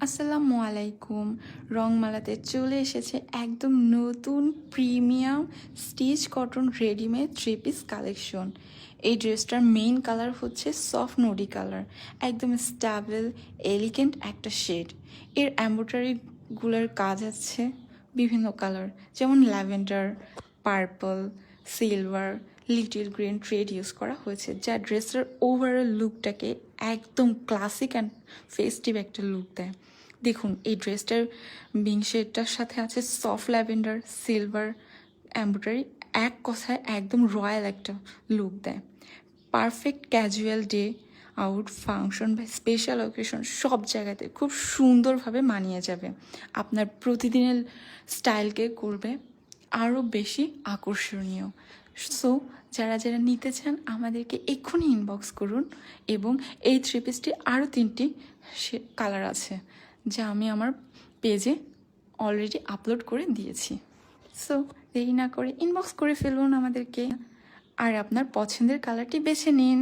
আসসালামু আলাইকুম। রংমালাতে চলে এসেছে একদম নতুন premium stitch cotton readymade three piece collection. এই ড্রেসটার মেইন কালার হচ্ছে সফট নোডি কালার, একদম স্টেবল এলিগেন্ট একটা শেড। এর এমব্রয়ডারিগুলোর কাজ আছে বিভিন্ন কালার, যেমন lavender, purple, silver, little green trade use করা হয়েছে, যা ড্রেসের ওভারঅল লুকটাকে একদম ক্লাসিক অ্যান্ড ফেস্টিভ একটা লুক দেয়। দেখুন, এই ড্রেসটার বিং শেডটার সাথে আছে সফট ল্যাভেন্ডার, সিলভার এমব্রয়ডারি, এক কথায় একদম রয়্যাল একটা লুক দেয়। Perfect casual day out, function বা স্পেশাল অকেশন সব জায়গাতে খুব সুন্দরভাবে মানিয়ে যাবে। আপনার প্রতিদিনের স্টাইলকে করবে আরও বেশি আকর্ষণীয়। সো যারা যারা নিতে চান আমাদেরকে এক্ষুনি ইনবক্স করুন, এবং এই থ্রি পিসটি আরও 3টি কালার আছে, যা আমি আমার পেজে অলরেডি আপলোড করে দিয়েছি। সো দেরি না করে ইনবক্স করে ফেলুন আমাদেরকে, আর আপনার পছন্দের কালারটি বেছে নিন।